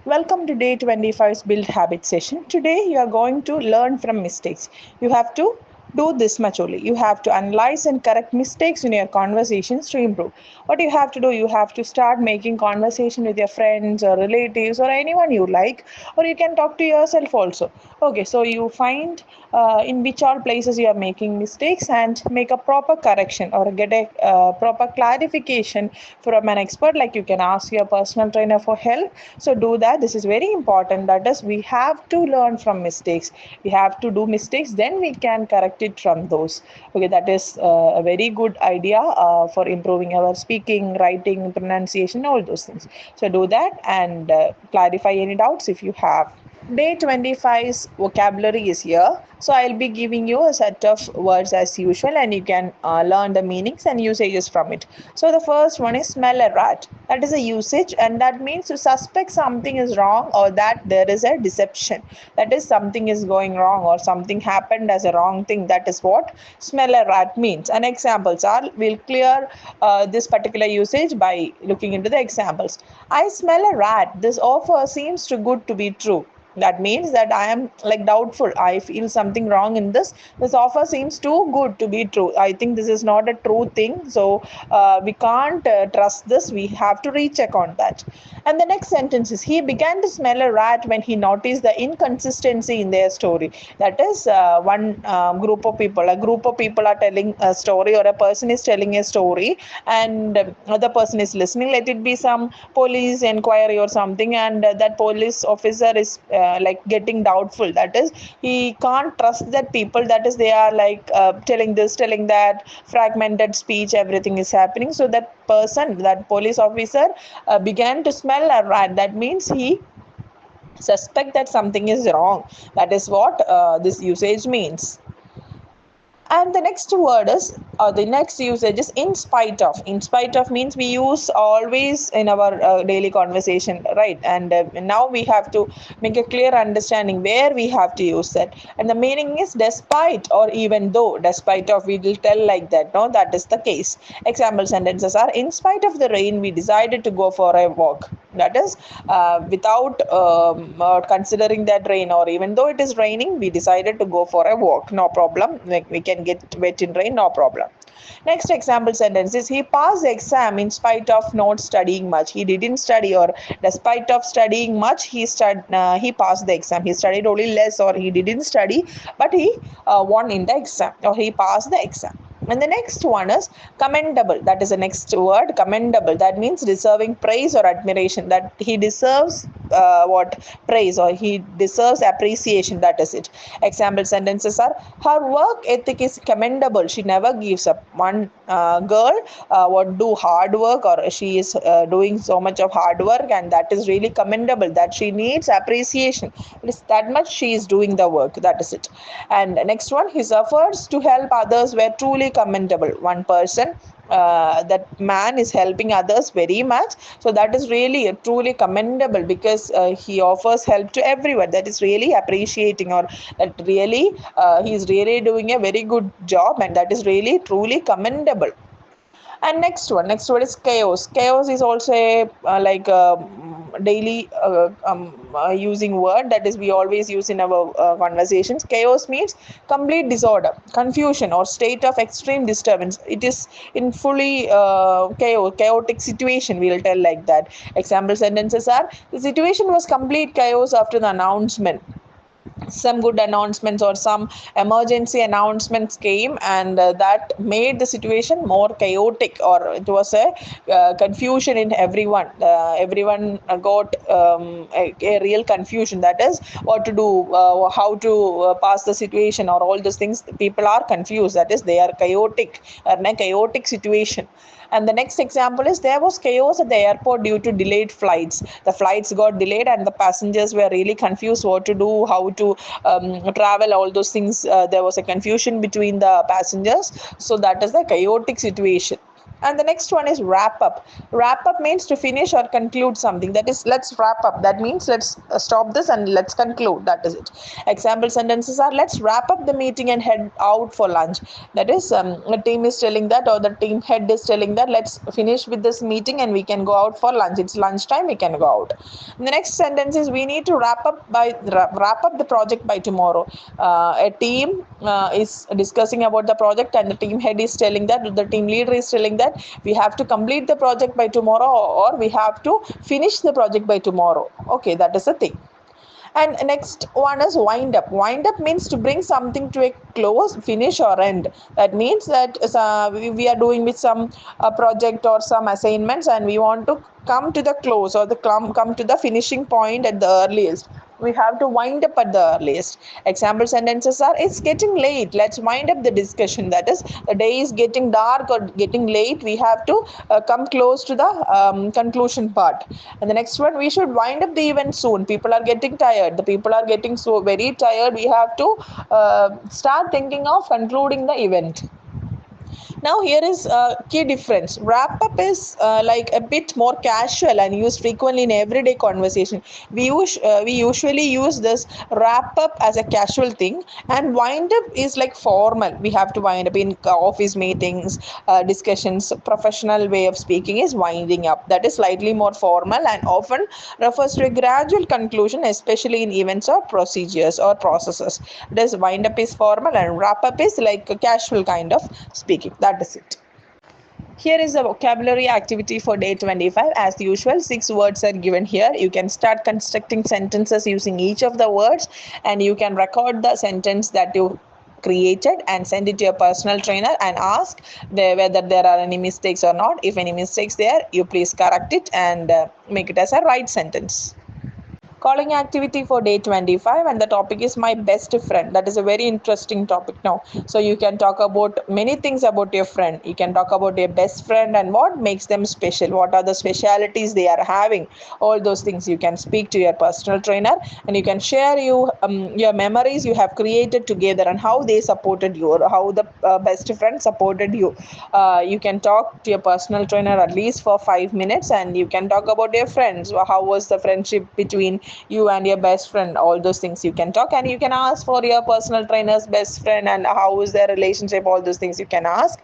Welcome to day 25's Build Habit session. Today you are going to learn from mistakes. You have to do this much only. You have to analyze and correct mistakes in your conversations to improve. What you have to do, you have to start making conversation with your friends or relatives or anyone you like, or you can talk to yourself also. Okay, so you find in which all places you are making mistakes and make a proper correction or get a proper clarification from an expert, like you can ask your personal trainer for help. So do that. This is very important. That is, we have to learn from mistakes. We have to do mistakes, then we can correct it from those. Okay, that is a very good idea for improving our speaking, writing, pronunciation, all those things. So do that and clarify any doubts if you have. Day 25's vocabulary is here. So I'll be giving you a set of words as usual, and you can learn the meanings and usages from it. So the first one is smell a rat. That is a usage, and that means to suspect something is wrong or that there is a deception. That is, something is going wrong or something happened as a wrong thing. That is what smell a rat means. And examples are, we'll clear this particular usage by looking into the examples. I smell a rat. This offer seems too good to be true. That means that I am like doubtful. I feel something wrong in this offer seems too good to be true. I think this is not a true thing, so we can't trust this. We have to recheck on that. And the next sentence is, he began to smell a rat when he noticed the inconsistency in their story. That is, one group of people are telling a story, or a person is telling a story, and other person is listening. Let it be some police inquiry or something, and that police officer is like getting doubtful. That is, he can't trust that people. That is, they are like telling this, telling that, fragmented speech, everything is happening. So that person, that police officer, began to smell a rat. That means he suspect that something is wrong. That is what this usage means. And the next word is, or the next usage is in spite of. In spite of means we use always in our daily conversation, right? And now we have to make a clear understanding where we have to use that. And the meaning is despite or even though. Despite of, we will tell like that. No, that is the case. Example sentences are, in spite of the rain, we decided to go for a walk. That is, without considering that rain, or even though it is raining, we decided to go for a walk. No problem. Like, we can get wet in rain, no problem. Next example sentence is, he passed the exam in spite of not studying much. He didn't study, or despite of studying much, he passed the exam. He studied only less, or he didn't study, but he won in the exam, or he passed the exam. And the next one is commendable. That is the next word, commendable. That means deserving praise or admiration. That he deserves what praise, or he deserves appreciation. That is it. Example sentences are, her work ethic is commendable. She never gives up. One girl would do hard work, or she is doing so much of hard work, and that is really commendable. That she needs appreciation. It is that much she is doing the work. That is it. And next one, his efforts to help others were truly commendable. One person, that man is helping others very much, so that is really truly commendable, because he offers help to everyone. That is really appreciating, or that really he is really doing a very good job, and that is really truly commendable. And next word is chaos. Chaos is also a like daily using word. That is, we always use in our conversations. Chaos means complete disorder, confusion, or state of extreme disturbance. It is in fully chaotic situation, we will tell like that. Example sentences are, the situation was complete chaos after the announcement. Some good announcements or some emergency announcements came, and that made the situation more chaotic, or it was a confusion in everyone. Everyone got a real confusion. That is, what to do, how to pass the situation, or all those things. People are confused. That is, they are chaotic, in a chaotic situation. And the next example is, there was chaos at the airport due to delayed flights. The flights got delayed, and the passengers were really confused what to do, how to travel, all those things. There was a confusion between the passengers. So that is the chaotic situation. And the next one is wrap up. Wrap up means to finish or conclude something. That is, let's wrap up. That means let's stop this and let's conclude. That is it. Example sentences are, let's wrap up the meeting and head out for lunch. That is, the team is telling that, or the team head is telling that, let's finish with this meeting and we can go out for lunch. It's lunchtime, we can go out. And the next sentence is, we need to wrap up the project by tomorrow. A team is discussing about the project, and the team head is telling that, the team leader is telling that, we have to complete the project by tomorrow, or we have to finish the project by tomorrow. Okay, that is the thing. And next one is wind up. Wind up means to bring something to a close, finish, or end. That means that we are doing with some project or some assignments, and we want to come to the close, or the come to the finishing point at the earliest. We have to wind up at the earliest. Example sentences are, it's getting late, let's wind up the discussion. That is, the day is getting dark or getting late, we have to come close to the conclusion part. And the next one, we should wind up the event soon, people are getting tired, the people are getting so very tired, we have to start thinking of concluding the event. Now here is a key difference. Wrap up is like a bit more casual and used frequently in everyday conversation. We usually use this wrap up as a casual thing, and wind up is like formal. We have to wind up in office meetings, discussions. Professional way of speaking is winding up. That is slightly more formal and often refers to a gradual conclusion, especially in events or procedures or processes. This wind up is formal and wrap up is like a casual kind of speaking. That is it. Here is the vocabulary activity for day 25. As usual, 6 words are given here. You can start constructing sentences using each of the words, and you can record the sentence that you created and send it to your personal trainer and ask whether there are any mistakes or not. If any mistakes there, you please correct it and make it as a right sentence. Calling activity for day 25, and the topic is my best friend. That is a very interesting topic now. So you can talk about many things about your friend. You can talk about your best friend and what makes them special, what are the specialities they are having. All those things you can speak to your personal trainer, and you can share your memories you have created together and how they supported you, or how the best friend supported you. You can talk to your personal trainer at least for 5 minutes, and you can talk about your friends. How was the friendship between you and your best friend? All those things you can talk, and you can ask for your personal trainer's best friend and how is their relationship. All those things you can ask.